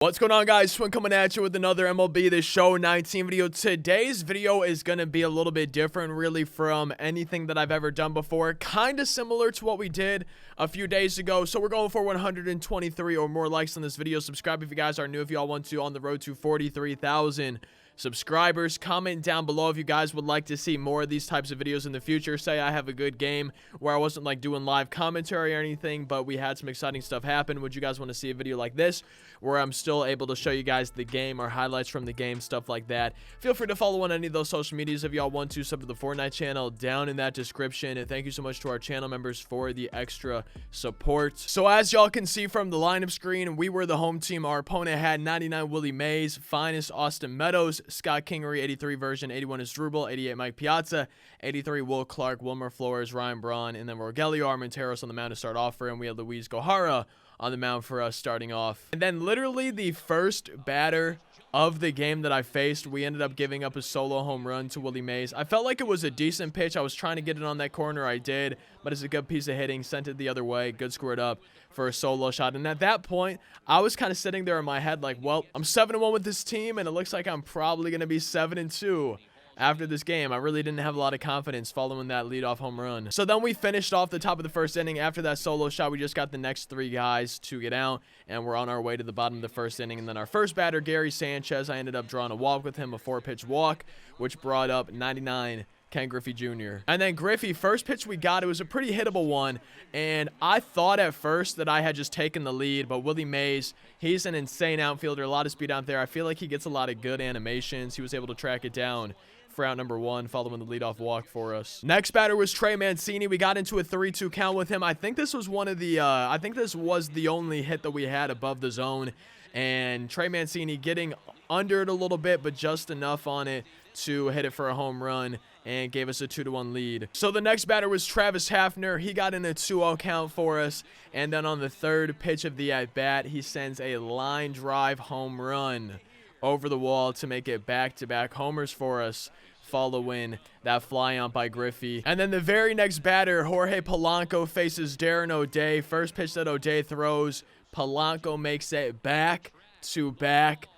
What's going on, guys? Swin coming at you with another MLB The Show 19 video. Today's video is going to be a little bit different really from anything that I've ever done before. Kind of similar to what we did a few days ago. So we're going for 123 or more likes on this video. Subscribe if you guys are new, if y'all want to, on the road to 43,000 subscribers. Comment down below if you guys would like to see more of these types of videos in the future. Say I have a good game where I wasn't like doing live commentary or anything, but we had some exciting stuff happen. Would you guys want to see a video like this where I'm still able to show you guys the game or highlights from the game, stuff like that? Feel free to follow on any of those social medias if y'all want to. Sub to the Fortnite channel down in that description. And thank you so much to our channel members for the extra support. So as y'all can see from the lineup screen, we were the home team. Our opponent had 99 Willie Mays, Finest Austin Meadows, Scott Kingery 83 version, 81 is Drupal, 88 Mike Piazza, 83 Will Clark, Wilmer Flores, Ryan Braun, and then Rogelio Armenteros on the mound to start off for him. We had Luis Gohara on the mound for us starting off. And then literally the first batter of the game that I faced, we ended up giving up a solo home run to Willie Mays. I felt like it was a decent pitch. I was trying to get it on that corner. I did, but it's a good piece of hitting. Sent it the other way. Good squared up for a solo shot. And at that point, I was kind of sitting there in my head like, well, I'm 7-1 with this team, and it looks like I'm probably going to be 7-2. After this game. I really didn't have a lot of confidence following that leadoff home run. So then we finished off the top of the first inning. After that solo shot, we just got the next three guys to get out, and we're on our way to the bottom of the first inning. And then our first batter, Gary Sanchez, I ended up drawing a walk with him, a 4-pitch walk, which brought up 99 Ken Griffey Jr. And then Griffey, first pitch we got, it was a pretty hittable one, and I thought at first that I had just taken the lead, but Willie Mays, he's an insane outfielder, a lot of speed out there. I feel like he gets a lot of good animations. He was able to track it down for out number one, following the leadoff walk for us. Next batter was Trey Mancini. We got into a 3-2 count with him. I think this was one of the, I think this was the only hit that we had above the zone, and Trey Mancini getting under it a little bit, but just enough on it to hit it for a home run and gave us a 2-1 lead. So the next batter was Travis Hafner. He got in a 2-0 count for us, and then on the third pitch of the at-bat, he sends a line drive home run over the wall to make it back-to-back homers for us, following that fly out by Griffey. And then the very next batter, Jorge Polanco, faces Darren O'Day. First pitch that O'Day throws, Polanco makes it back-to-back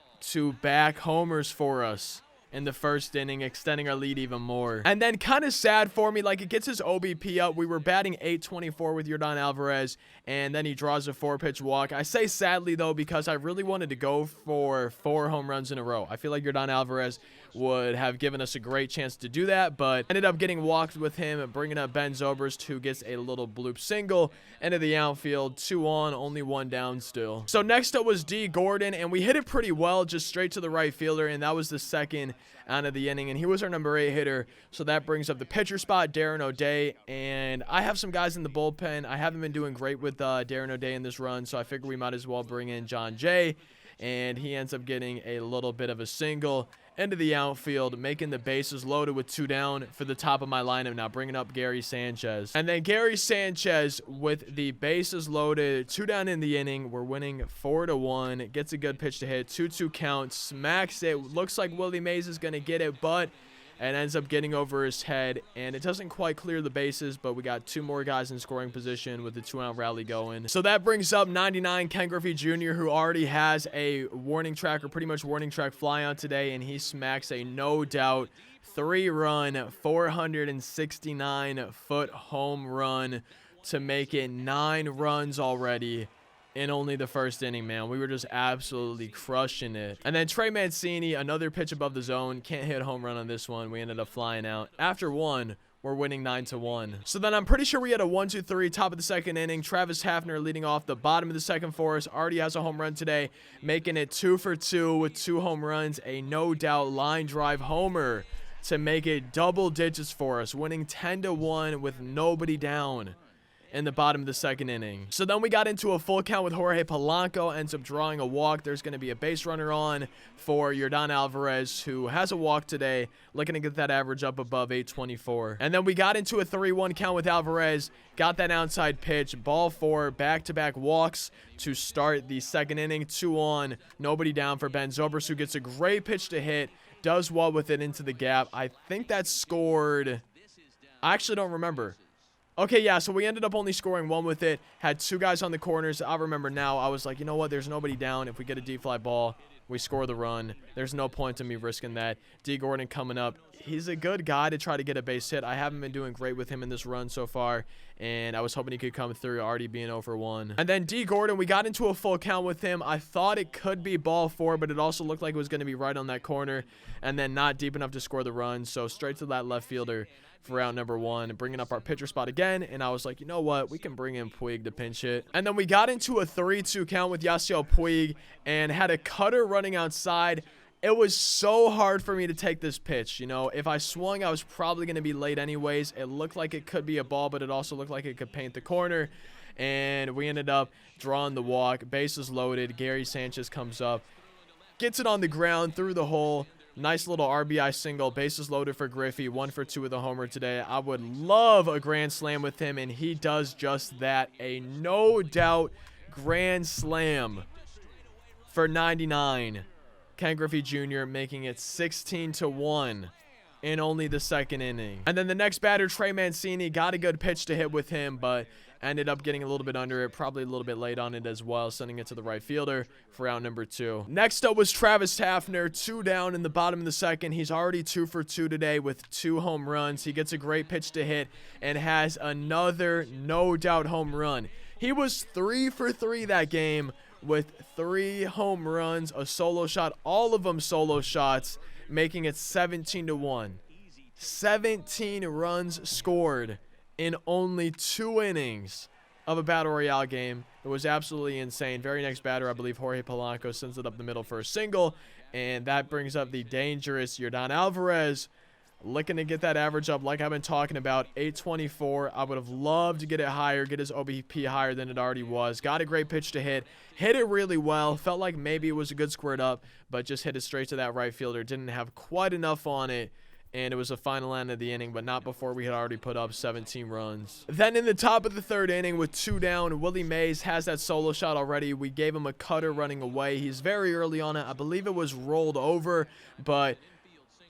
homers for us in the first inning, extending our lead even more. And then kind of sad for me, like it gets his OBP up. We were batting .824 with Yordan Alvarez, and then he draws a 4-pitch walk. I say sadly though, because I really wanted to go for 4 home runs in a row. I feel like Yordan Alvarez would have given us a great chance to do that, but ended up getting walked with him, bringing up Ben Zobrist, who gets a little bloop single into the outfield. 2 on, only 1 down still. So next up was D. Gordon, and we hit it pretty well, just straight to the right fielder, and that was the second out of the inning, and he was our number 8 hitter. So that brings up the pitcher spot, Darren O'Day, and I have some guys in the bullpen. I haven't been doing great with Darren O'Day in this run, so I figure we might as well bring in John Jay, and he ends up getting a little bit of a single into the outfield, making the bases loaded with 2 down for the top of my lineup. Now bringing up Gary Sanchez. And then Gary Sanchez with the bases loaded, 2 down in the inning. We're winning 4-1. Gets a good pitch to hit, 2-2 count, smacks it. Looks like Willie Mays is going to get it, but it ends up getting over his head, and it doesn't quite clear the bases, but we got 2 more guys in scoring position with the 2-out rally going. So that brings up 99 Ken Griffey Jr., who already has a warning track, or pretty much warning track fly out today, and he smacks a no-doubt 3-run, 469-foot home run to make it 9 runs already in only the first inning, man. We were just absolutely crushing it. And then Trey Mancini, another pitch above the zone. Can't hit a home run on this one. We ended up flying out. After 1, we're winning 9-1. So then I'm pretty sure we had a 1-2-3 top of the second inning. Travis Hafner leading off the bottom of the second for us. Already has a home run today, making it 2 for 2 with 2 home runs. A no-doubt line drive homer to make it double digits for us, winning 10-1 with nobody down in the bottom of the second inning. So then we got into a full count with Jorge Polanco, ends up drawing a walk. There's going to be a base runner on for Yordan Alvarez, who has a walk today, looking to get that average up above .824. And then we got into a 3-1 count with Alvarez, got that outside pitch, ball 4, back-to-back walks to start the second inning. 2 on, nobody down for Ben Zobrist, who gets a great pitch to hit, does well with it into the gap. I think that scored, I actually don't remember. Okay, yeah, so we ended up only scoring 1 with it. Had 2 guys on the corners. I remember now. I was like, you know what? There's nobody down. If we get a deep fly ball, we score the run. There's no point to me risking that. D. Gordon coming up. He's a good guy to try to get a base hit. I haven't been doing great with him in this run so far, and I was hoping he could come through, already being 0 for 1. And then D. Gordon, we got into a full count with him. I thought it could be ball 4, but it also looked like it was going to be right on that corner, and then not deep enough to score the run, so straight to that left fielder for out number 1, bringing up our pitcher spot again. And I was like, you know what, we can bring in Puig to pinch hit. And then we got into a 3-2 count with Yasiel Puig and had a cutter running outside. It was so hard for me to take this pitch. You know, if I swung, I was probably going to be late anyways. It looked like it could be a ball, but it also looked like it could paint the corner, and we ended up drawing the walk. Bases loaded. Gary Sanchez comes up, gets it on the ground through the hole. Nice little RBI single. Bases loaded for Griffey. 1 for 2 with a homer today. I would love a grand slam with him, and he does just that. A no doubt grand slam for 99. Ken Griffey Jr. making it 16-1 in only the 2nd inning. And then the next batter, Trey Mancini, got a good pitch to hit with him, but ended up getting a little bit under it, probably a little bit late on it as well, sending it to the right fielder for out number 2. Next up was Travis Hafner, 2 down in the bottom of the 2nd. He's already 2 for 2 today with 2 home runs. He gets a great pitch to hit and has another no doubt home run. He was 3 for 3 that game with 3 home runs, a solo shot, all of them solo shots, making it 17-1. 17 runs scored in only 2 innings of a Battle Royale game. It was absolutely insane. Very next batter, I believe Jorge Polanco sends it up the middle for a single, and that brings up the dangerous Yordan Alvarez, looking to get that average up like I've been talking about, 824. I would have loved to get it higher, get his OBP higher than it already was. Got a great pitch to hit it really well. Felt like maybe it was a good squared up, but just hit it straight to that right fielder. Didn't have quite enough on it, and it was the final end of the inning, but not before we had already put up 17 runs. Then in the top of the 3rd inning with 2 down, Willie Mays has that solo shot already. We gave him a cutter running away. He's very early on it. I believe it was rolled over, but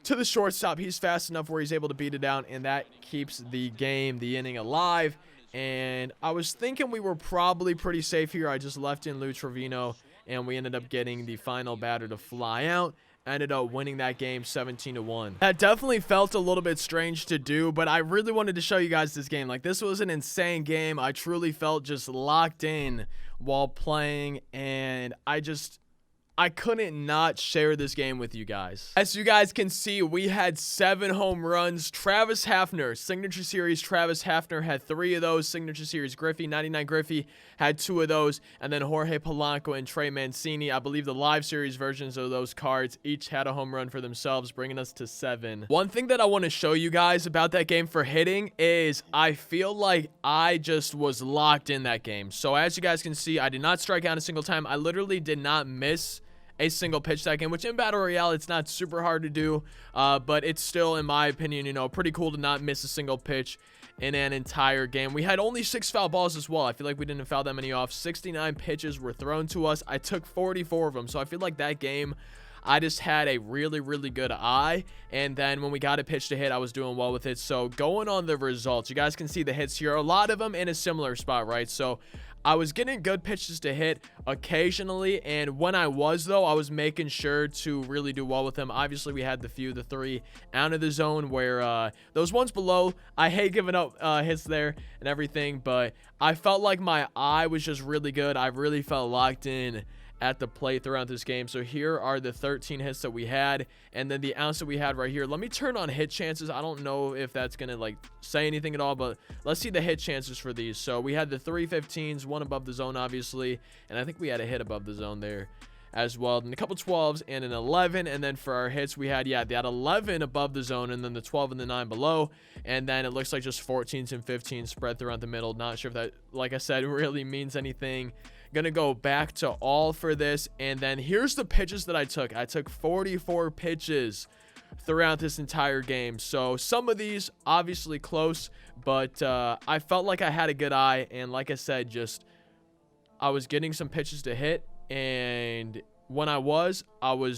to the shortstop, he's fast enough where he's able to beat it down, and that keeps the inning alive. And I was thinking we were probably pretty safe here. I just left in Lou Trevino, and we ended up getting the final batter to fly out. Ended up winning that game 17-1. That definitely felt a little bit strange to do, but I really wanted to show you guys this game. Like, this was an insane game. I truly felt just locked in while playing, and I couldn't not share this game with you guys. As you guys can see, we had 7 home runs. Travis Hafner, Signature Series Travis Hafner had 3 of those. Signature Series Griffey, 99 Griffey, had 2 of those. And then Jorge Polanco and Trey Mancini, I believe the live series versions of those cards, each had a home run for themselves, bringing us to 7. One thing that I want to show you guys about that game for hitting is I feel like I just was locked in that game. So as you guys can see, I did not strike out a single time. I literally did not miss a single pitch that game, which in Battle Royale, it's not super hard to do, but it's still, in my opinion, you know, pretty cool to not miss a single pitch in an entire game. We had only 6 foul balls as well. I feel like we didn't foul that many off. 69 pitches were thrown to us. I took 44 of them, so I feel like that game, I just had a really, really good eye, and then when we got a pitch to hit, I was doing well with it. So going on the results, you guys can see the hits here, a lot of them in a similar spot, right? So I was getting good pitches to hit occasionally, and when I was, though, I was making sure to really do well with them. Obviously, we had the 3 out of the zone where those ones below, I hate giving up hits there and everything, but I felt like my eye was just really good. I really felt locked in at the plate throughout this game. So here are the 13 hits that we had, and then the ounce that we had right here. Let me turn on hit chances. I don't know if that's gonna like say anything at all, but let's see the hit chances for these. So we had the 315s, 1 above the zone obviously, and I think we had a hit above the zone there as well, and a couple 12s and an 11. And then for our hits, we had, yeah, they had 11 above the zone, and then the 12 and the 9 below, and then it looks like just 14s and 15s spread throughout the middle. Not sure if that, like I said, really means anything. Gonna go back to all for this, and then here's the pitches that I took. I took 44 pitches throughout this entire game. So some of these obviously close, but I felt like I had a good eye, and like I said, just I was getting some pitches to hit, and when I was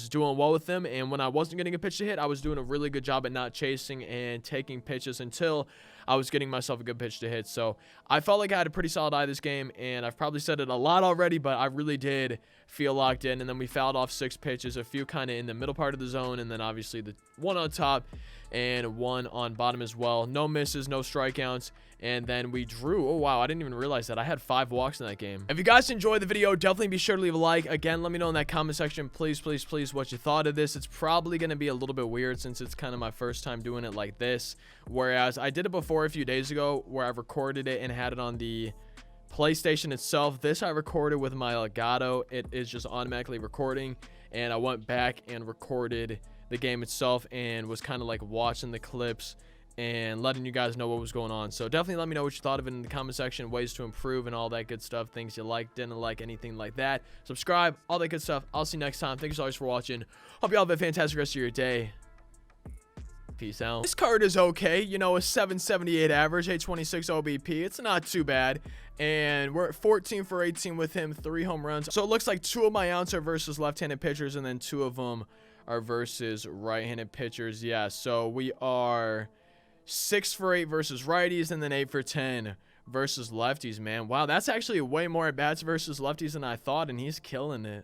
doing well with them, and when I wasn't getting a pitch to hit, I was doing a really good job at not chasing and taking pitches until I was getting myself a good pitch to hit. So I felt like I had a pretty solid eye this game, and I've probably said it a lot already, but I really did feel locked in. And then we fouled off 6 pitches, a few kind of in the middle part of the zone, and then obviously the one on top and one on bottom as well. No misses, no strikeouts, and then we drew. Oh wow, I didn't even realize that I had 5 walks in that game. If you guys enjoyed the video, definitely be sure to leave a like. Again, let me know in that comment section, please what you thought of this. It's probably going to be a little bit weird since it's kind of my first time doing it like this, whereas I did it before a few days ago where I recorded it and had it on the PlayStation itself. This I recorded with my Elgato. It is just automatically recording, and I went back and recorded the game itself and was kind of like watching the clips and letting you guys know what was going on. So definitely let me know what you thought of it in the comment section, ways to improve and all that good stuff, things you like, didn't like, anything like that. Subscribe, all that good stuff. I'll see you next time. Thank you so much for watching. Hope you all have a fantastic rest of your day. Peace out. This card is okay, you know, a 778 average, 826 OBP. It's not too bad. And we're at 14 for 18 with him, 3 home runs. So it looks like 2 of my outs are versus left-handed pitchers, and then 2 of them are versus right-handed pitchers. Yeah, so we are 6 for 8 versus righties, and then 8 for 10 versus lefties, man. Wow, that's actually way more at bats versus lefties than I thought, and he's killing it.